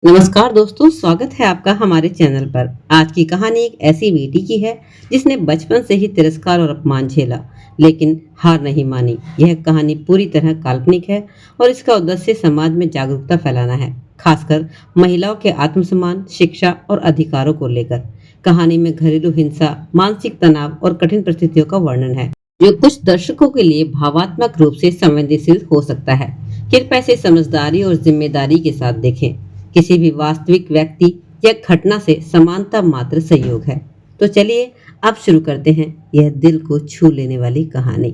नमस्कार दोस्तों, स्वागत है आपका हमारे चैनल पर। आज की कहानी एक ऐसी बेटी की है जिसने बचपन से ही तिरस्कार और अपमान झेला, लेकिन हार नहीं मानी। यह कहानी पूरी तरह काल्पनिक है और इसका उद्देश्य समाज में जागरूकता फैलाना है, खासकर महिलाओं के आत्मसम्मान, शिक्षा और अधिकारों को लेकर। कहानी में घरेलू हिंसा, मानसिक तनाव और कठिन परिस्थितियों का वर्णन है, जो कुछ दर्शकों के लिए भावनात्मक रूप से संवेदनशील हो सकता है। कृपया इसे समझदारी और जिम्मेदारी के साथ देखें। किसी भी वास्तविक व्यक्ति या घटना से समानता मात्र संयोग है। तो चलिए अब शुरू करते हैं यह दिल को छू लेने वाली कहानी।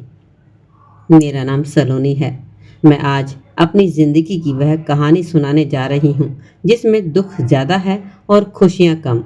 मेरा नाम सलोनी है। मैं आज अपनी जिंदगी की वह कहानी सुनाने जा रही हूँ जिसमें दुख ज्यादा है और खुशियाँ कम।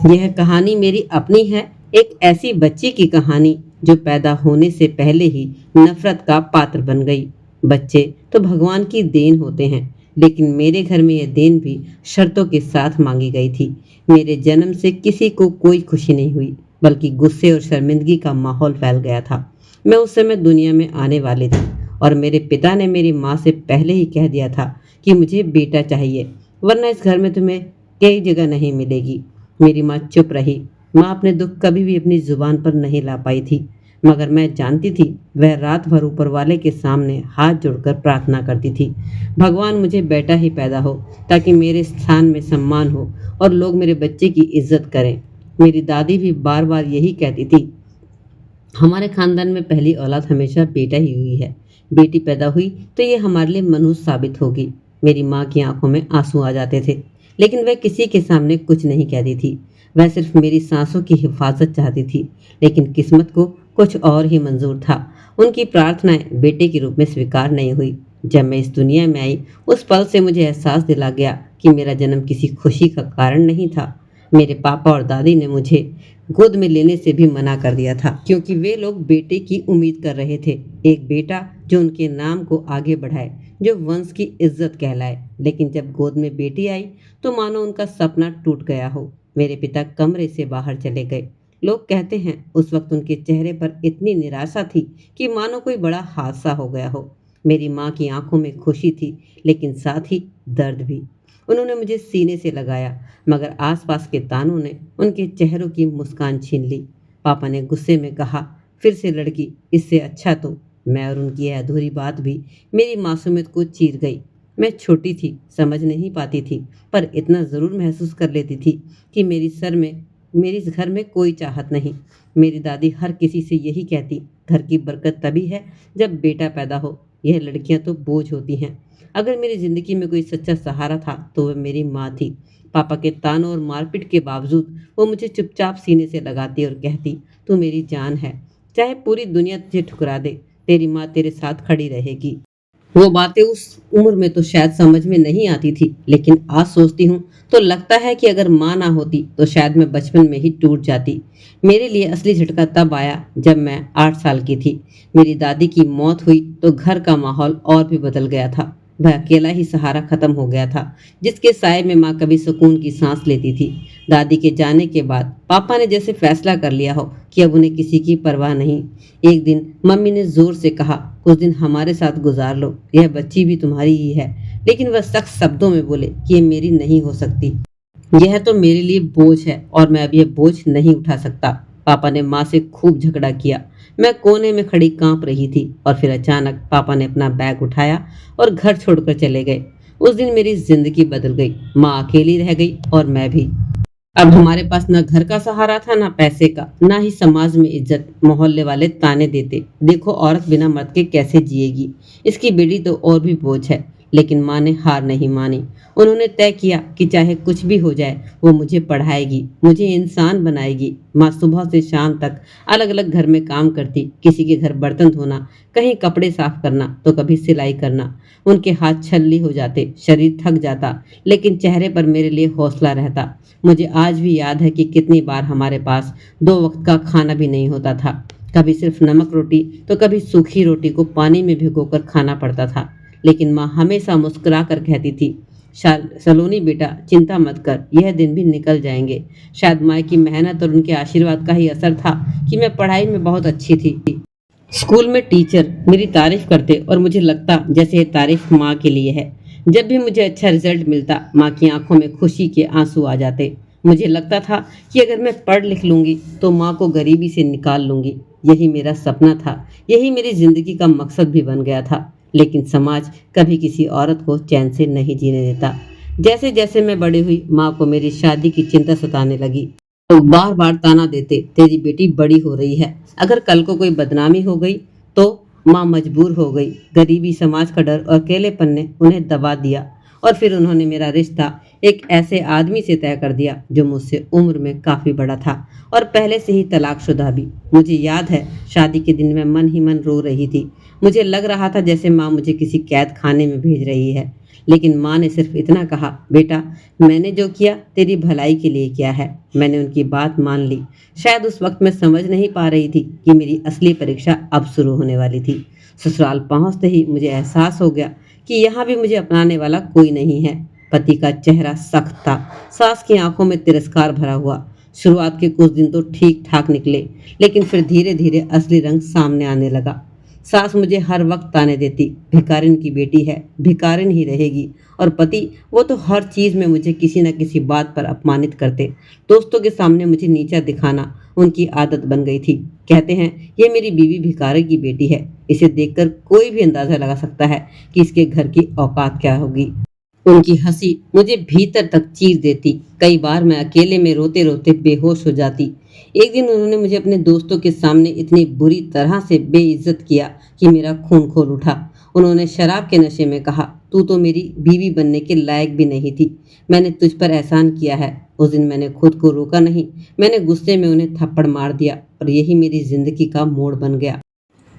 यह कहानी मेरी अपनी है, एक ऐसी बच्ची की कहानी जो पैदा होने से पहले ही नफरत का पात्र बन गई। बच्चे तो भगवान की देन होते हैं, लेकिन मेरे घर में यह देन भी शर्तों के साथ मांगी गई थी। मेरे जन्म से किसी को कोई खुशी नहीं हुई, बल्कि गुस्से और शर्मिंदगी का माहौल फैल गया था। मैं उस समय दुनिया में आने वाली थी और मेरे पिता ने मेरी माँ से पहले ही कह दिया था कि मुझे बेटा चाहिए, वरना इस घर में तुम्हें कई जगह नहीं मिलेगी। मेरी माँ चुप रही। माँ अपने दुख कभी भी अपनी जुबान पर नहीं ला पाई थी, मगर मैं जानती थी वह रात भर ऊपर वाले के सामने हाथ जोड़कर प्रार्थना करती थी, भगवान मुझे बेटा ही पैदा हो ताकि मेरे स्थान में सम्मान हो और लोग मेरे बच्चे की इज्जत करें। मेरी दादी भी बार बार यही कहती थी, हमारे खानदान में पहली औलाद हमेशा बेटा ही हुई है। बेटी पैदा हुई तो ये हमारे लिए मनुष्य साबित होगी। मेरी माँ की आंखों में आंसू आ जाते थे, लेकिन वह किसी के सामने कुछ नहीं कहती थी। वह सिर्फ मेरी सांसों की हिफाजत चाहती थी, लेकिन किस्मत को कुछ और ही मंजूर था। उनकी प्रार्थनाएं बेटे के रूप में स्वीकार नहीं हुई। जब मैं इस दुनिया में आई, उस पल से मुझे एहसास दिला गया कि मेरा जन्म किसी खुशी का कारण नहीं था। मेरे पापा और दादी ने मुझे गोद में लेने से भी मना कर दिया था, क्योंकि वे लोग बेटे की उम्मीद कर रहे थे, एक बेटा जो उनके नाम को आगे बढ़ाए, जो वंश की इज्जत कहलाए। लेकिन जब गोद में बेटी आई तो मानो उनका सपना टूट गया हो। मेरे पिता कमरे से बाहर चले गए। लोग कहते हैं उस वक्त उनके चेहरे पर इतनी निराशा थी कि मानो कोई बड़ा हादसा हो गया हो। मेरी माँ की आंखों में खुशी थी, लेकिन साथ ही दर्द भी। उन्होंने मुझे सीने से लगाया, मगर आसपास के तानों ने उनके चेहरों की मुस्कान छीन ली। पापा ने गुस्से में कहा, फिर से लड़की, इससे अच्छा तो। मैं और उनकी यह अधूरी बात भी मेरी मासूमियत को चीर गई। मैं छोटी थी, समझ नहीं पाती थी, पर इतना ज़रूर महसूस कर लेती थी कि मेरी इस घर में कोई चाहत नहीं। मेरी दादी हर किसी से यही कहती, घर की बरकत तभी है जब बेटा पैदा हो, यह लड़कियां तो बोझ होती हैं। अगर मेरी ज़िंदगी में कोई सच्चा सहारा था तो वह मेरी माँ थी। पापा के तानों और मारपीट के बावजूद वो मुझे चुपचाप सीने से लगाती और कहती, तू मेरी जान है, चाहे पूरी दुनिया तुझे ठुकरा दे, तेरी माँ तेरे साथ खड़ी रहेगी। वो बातें उस उम्र में तो शायद समझ में नहीं आती थी, लेकिन आज सोचती हूँ तो लगता है कि अगर माँ ना होती तो शायद मैं बचपन में ही टूट जाती। मेरे लिए असली झटका तब आया जब मैं 8 साल की थी। मेरी दादी की मौत हुई तो घर का माहौल और भी बदल गया था। वह अकेला ही सहारा खत्म हो गया था, जिसके साए में माँ कभी सुकून की सांस लेती थी। दादी के जाने के बाद पापा ने जैसे फैसला कर लिया हो कि अब उन्हें किसी की परवाह नहीं। एक दिन मम्मी ने जोर से कहा, कुछ दिन हमारे साथ गुजार लो, यह बच्ची भी तुम्हारी ही है। लेकिन वह सख्त शब्दों में बोले कि ये मेरी नहीं हो सकती, यह तो मेरे लिए बोझ है और मैं अब यह बोझ नहीं उठा सकता। पापा ने माँ से खूब झगड़ा किया। मैं कोने में खड़ी कांप रही थी और फिर अचानक पापा ने अपना बैग उठाया और घर छोड़कर चले गए। उस दिन मेरी जिंदगी बदल गई। माँ अकेली रह गई और मैं भी। अब हमारे पास न घर का सहारा था, न पैसे का, न ही समाज में इज्जत। मोहल्ले वाले ताने देते, देखो औरत बिना मर्द के कैसे जिएगी, इसकी बेटी तो और भी बोझ है। लेकिन माँ ने हार नहीं मानी। उन्होंने तय किया कि चाहे कुछ भी हो जाए वो मुझे पढ़ाएगी, मुझे इंसान बनाएगी। माँ सुबह से शाम तक अलग अलग घर में काम करती, किसी के घर बर्तन धोना, कहीं कपड़े साफ करना तो कभी सिलाई करना। उनके हाथ छल्ली हो जाते, शरीर थक जाता, लेकिन चेहरे पर मेरे लिए हौसला रहता। मुझे आज भी याद है कि कितनी बार हमारे पास 2 वक्त का खाना भी नहीं होता था। कभी सिर्फ नमक रोटी तो कभी सूखी रोटी को पानी में भिगोकर खाना पड़ता था। लेकिन माँ हमेशा मुस्कुरा कर कहती थी, सलोनी बेटा, चिंता मत कर, यह दिन भी निकल जाएंगे। शायद माँ की मेहनत और उनके आशीर्वाद का ही असर था कि मैं पढ़ाई में बहुत अच्छी थी। स्कूल में टीचर मेरी तारीफ करते और मुझे लगता जैसे ये तारीफ माँ के लिए है। जब भी मुझे अच्छा रिजल्ट मिलता, माँ की आंखों में खुशी के आंसू आ जाते। मुझे लगता था कि अगर मैं पढ़ लिख लूंगी तो माँ को गरीबी से निकाल लूंगी। यही मेरा सपना था, यही मेरी जिंदगी का मकसद भी बन गया था। लेकिन समाज कभी किसी औरत को चैन से नहीं जीने देता। जैसे जैसे मैं बड़ी हुई, माँ को मेरी शादी की चिंता सताने लगी। तो बार बार ताना देते, तेरी बेटी बड़ी हो रही है, अगर कल को कोई बदनामी हो गई तो। माँ मजबूर हो गई। गरीबी, समाज का डर और अकेलेपन ने उन्हें दबा दिया। और फिर उन्होंने मेरा रिश्ता एक ऐसे आदमी से तय कर दिया जो मुझसे उम्र में काफी बड़ा था और पहले से ही तलाकशुदा भी। मुझे याद है, शादी के दिन मैं मन ही मन रो रही थी। मुझे लग रहा था जैसे माँ मुझे किसी कैद खाने में भेज रही है। लेकिन माँ ने सिर्फ इतना कहा, बेटा, मैंने जो किया तेरी भलाई के लिए किया है। मैंने उनकी बात मान ली। शायद उस वक्त मैं समझ नहीं पा रही थी कि मेरी असली परीक्षा अब शुरू होने वाली थी। ससुराल पहुंचते ही मुझे एहसास हो गया कि यहाँ भी मुझे अपनाने वाला कोई नहीं है। पति का चेहरा सख्त था, सास की आंखों में तिरस्कार भरा हुआ। शुरुआत के कुछ दिन तो ठीक ठाक निकले, लेकिन फिर धीरे धीरे असली रंग सामने आने लगा। सास मुझे हर वक्त ताने देती, भिखारिन की बेटी है, भिखारिन ही रहेगी। और पति, वो तो हर चीज में मुझे किसी न किसी बात पर अपमानित करते। दोस्तों के सामने मुझे नीचा दिखाना उनकी आदत बन गई थी। कहते हैं, ये मेरी बीवी भिखारी की बेटी है, इसे देखकर कोई भी अंदाजा लगा सकता है कि इसके घर की औकात क्या होगी। उनकी हंसी मुझे भीतर तक चीर देती। कई बार मैं अकेले में रोते रोते बेहोश हो जाती। एक दिन उन्होंने मुझे अपने दोस्तों के सामने इतनी बुरी तरह से बेइज्जत किया कि मेरा खून खोल उठा। उन्होंने शराब के नशे में कहा, तू तो मेरी बीवी बनने के लायक भी नहीं थी। मैंने तुझ पर एहसान किया है। उस दिन मैंने खुद को रोका नहीं, मैंने गुस्से में उन्हें थप्पड़ मार दिया और यही मेरी जिंदगी का मोड़ बन गया।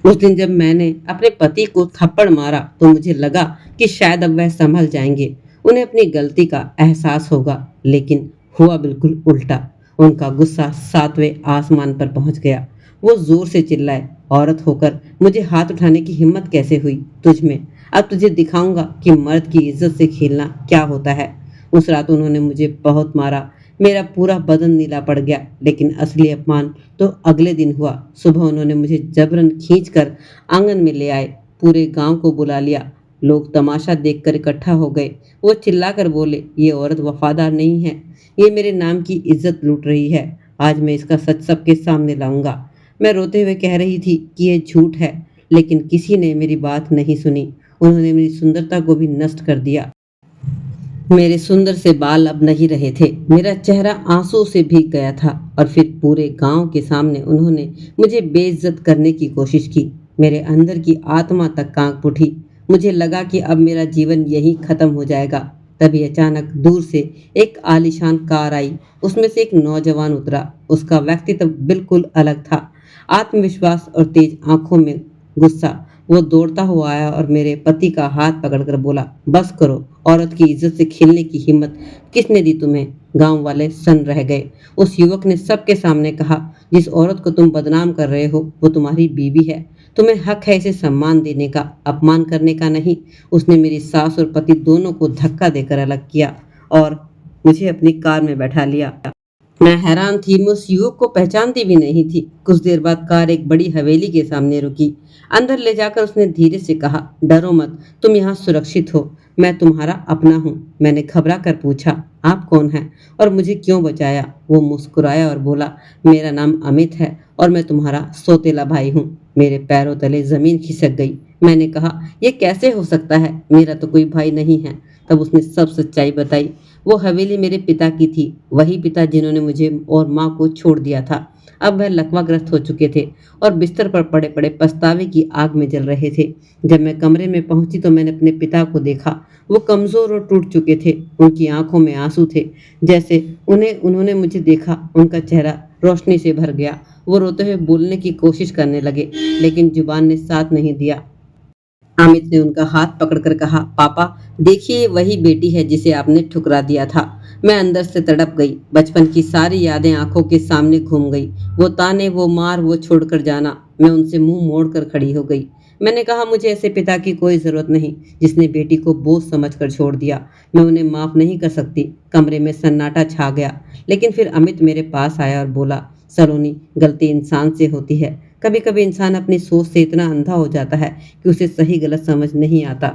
उस दिन जब मैंने अपने पति को थप्पड़ मारा तो मुझे लगा कि शायद अब वह संभल जाएंगे, उन्हें अपनी गलती का एहसास होगा। लेकिन हुआ बिल्कुल उल्टा। उनका गुस्सा सातवें आसमान पर पहुंच गया। वो जोर से चिल्लाए, औरत होकर मुझे हाथ उठाने की हिम्मत कैसे हुई तुझ में? अब तुझे दिखाऊंगा कि मर्द की इज्जत से खेलना क्या होता है। उस रात उन्होंने मुझे बहुत मारा। मेरा पूरा बदन नीला पड़ गया। लेकिन असली अपमान तो अगले दिन हुआ। सुबह उन्होंने मुझे जबरन खींचकर आंगन में ले आए, पूरे गांव को बुला लिया। लोग तमाशा देखकर इकट्ठा हो गए। वो चिल्लाकर बोले, ये औरत वफादार नहीं है, ये मेरे नाम की इज्जत लूट रही है। आज मैं इसका सच सबके सामने लाऊंगा। मैं रोते हुए कह रही थी कि ये झूठ है, लेकिन किसी ने मेरी बात नहीं सुनी। उन्होंने मेरी सुंदरता को भी नष्ट कर दिया। मेरे सुंदर से बाल अब नहीं रहे थे, मेरा चेहरा आंसू से भीग गया था। और फिर पूरे गांव के सामने उन्होंने मुझे बेइज्जत करने की कोशिश की। मेरे अंदर की आत्मा तक कांप उठी। मुझे लगा कि अब मेरा जीवन यहीं खत्म हो जाएगा। तभी अचानक दूर से एक आलीशान कार आई। उसमें से एक नौजवान उतरा। उसका व्यक्तित्व बिल्कुल अलग था, आत्मविश्वास और तेज आंखों में गुस्सा। वो दौड़ता हुआ आया और मेरे पति का हाथ पकड़कर बोला, बस करो, औरत की इज्जत से खेलने की हिम्मत किसने दी तुम्हें? गांव वाले सन रह गए। उस युवक ने सबके सामने कहा, जिस औरत को तुम बदनाम कर रहे हो वो तुम्हारी बीवी है। तुम्हें हक है इसे सम्मान देने का, अपमान करने का नहीं। उसने मेरी सास और पति दोनों को धक्का देकर अलग किया और मुझे अपनी कार में बैठा लिया। मैं हैरान थी, मैं उस युवक को पहचानती भी नहीं थी। कुछ देर बाद कार एक बड़ी हवेली के सामने रुकी। अंदर ले जाकर उसने धीरे से कहा, डरो मत, तुम यहाँ सुरक्षित हो, मैं तुम्हारा अपना हूँ। मैंने घबरा कर पूछा, आप कौन हैं और मुझे क्यों बचाया? वो मुस्कुराया और बोला, मेरा नाम अमित है और मैं तुम्हारा सौतेला भाई हूँ। मेरे पैरों तले जमीन खिसक गई। मैंने कहा, यह कैसे हो सकता है, मेरा तो कोई भाई नहीं है। तब उसने सब सच्चाई बताई। वो हवेली मेरे पिता की थी, वही पिता जिन्होंने मुझे और माँ को छोड़ दिया था। अब वह लकवाग्रस्त हो चुके थे और बिस्तर पर पड़े पड़े पछतावे की आग में जल रहे थे। जब मैं कमरे में पहुंची तो मैंने अपने पिता को देखा। वो कमजोर और टूट चुके थे, उनकी आंखों में आंसू थे। जैसे उन्होंने मुझे देखा, उनका चेहरा रोशनी से भर गया। वो रोते हुए बोलने की कोशिश करने लगे, लेकिन जुबान ने साथ नहीं दिया। अमित ने उनका हाथ पकड़कर कहा, पापा, देखिए वही बेटी है जिसे आपने ठुकरा दिया था। मैं अंदर से तड़प गई। बचपन की सारी यादें आंखों के सामने घूम गई। वो ताने, वो मार, वो छोड़कर जाना। मैं उनसे मुंह मोड़कर खड़ी हो गई। मैंने कहा, मुझे ऐसे पिता की कोई जरूरत नहीं जिसने बेटी को बोझ समझकर छोड़ दिया। मैं उन्हें माफ नहीं कर सकती। कमरे में सन्नाटा छा गया। लेकिन फिर अमित मेरे पास आया और बोला, सलोनी, गलती इंसान से होती है। कभी कभी इंसान अपनी सोच से इतना अंधा हो जाता है कि उसे सही गलत समझ नहीं आता।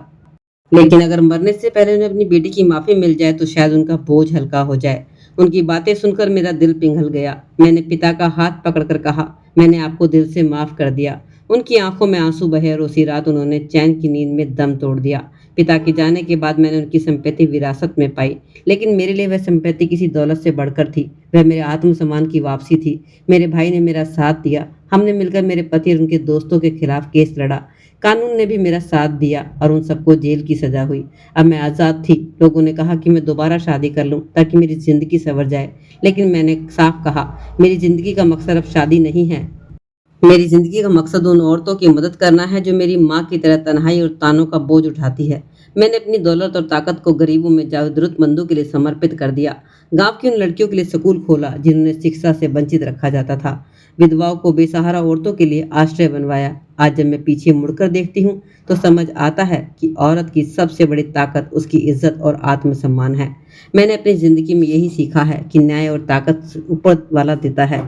लेकिन अगर मरने से पहले उन्हें अपनी बेटी की माफ़ी मिल जाए तो शायद उनका बोझ हल्का हो जाए। उनकी बातें सुनकर मेरा दिल पिघल गया। मैंने पिता का हाथ पकड़कर कहा, मैंने आपको दिल से माफ़ कर दिया। उनकी आंखों में आंसू बहे और उसी रात उन्होंने चैन की नींद में दम तोड़ दिया। पिता के जाने के बाद मैंने उनकी संपत्ति विरासत में पाई, लेकिन मेरे लिए वह संपत्ति किसी दौलत से बढ़कर थी। वह मेरे आत्मसम्मान की वापसी थी। मेरे भाई ने मेरा साथ दिया। हमने मिलकर मेरे पति और उनके दोस्तों के खिलाफ केस लड़ा। कानून ने भी मेरा साथ दिया और उन सबको जेल की सजा हुई। अब मैं आज़ाद थी। लोगों ने कहा कि मैं दोबारा शादी कर लूं ताकि मेरी ज़िंदगी संवर जाए। लेकिन मैंने साफ कहा, मेरी ज़िंदगी का मकसद अब शादी नहीं है। मेरी ज़िंदगी का मकसद उन औरतों की मदद करना है जो मेरी माँ की तरह तन्हाई और तानों का बोझ उठाती है। मैंने अपनी दौलत और ताकत को गरीबों में ज़रूरतमंदों के लिए समर्पित कर दिया। गांव की उन लड़कियों के लिए स्कूल खोला जिन्हें शिक्षा से वंचित रखा जाता था। विधवाओं को बेसहारा औरतों के लिए आश्रय बनवाया। आज जब मैं पीछे मुड़कर देखती हूँ तो समझ आता है कि औरत की सबसे बड़ी ताकत उसकी इज्जत और आत्मसम्मान है। मैंने अपनी ज़िंदगी में यही सीखा है कि न्याय और ताकत ऊपर वाला देता है।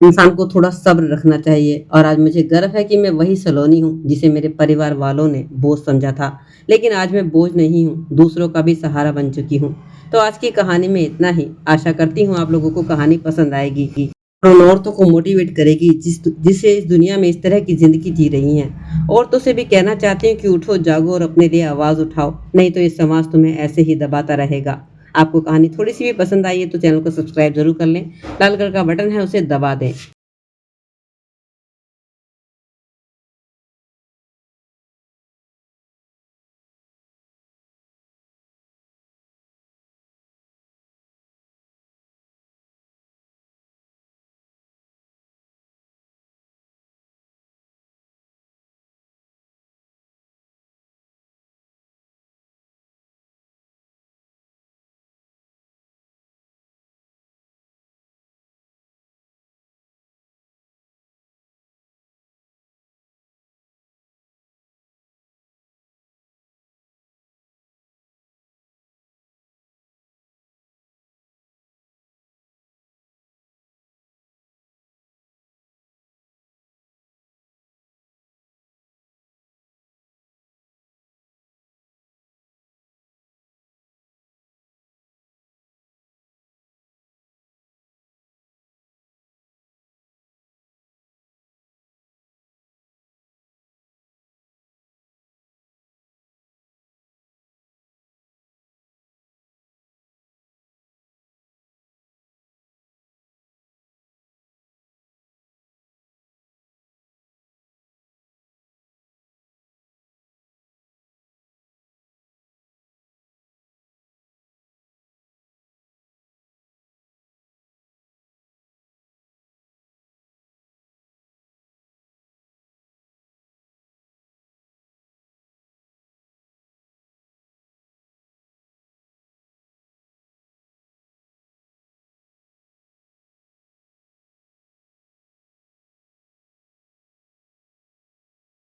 इंसान को थोड़ा सब्र रखना चाहिए और आज मुझे गर्व है कि मैं वही सलोनी हूँ जिसे मेरे परिवार वालों ने बोझ समझा था। लेकिन आज मैं बोझ नहीं हूँ, दूसरों का भी सहारा बन चुकी हूँ। तो आज की कहानी में इतना ही। आशा करती हूँ आप लोगों को कहानी पसंद आएगी और उन औरतों को मोटिवेट करेगी जिसे इस दुनिया में इस तरह की जिंदगी जी रही हैं। औरतों से भी कहना चाहती हूँ कि उठो, जागो और अपने लिए आवाज़ उठाओ, नहीं तो ये समाज तुम्हें ऐसे ही दबाता रहेगा। आपको कहानी थोड़ी सी भी पसंद आई है तो चैनल को सब्सक्राइब जरूर कर लें। लाल कलर का बटन है उसे दबा दें।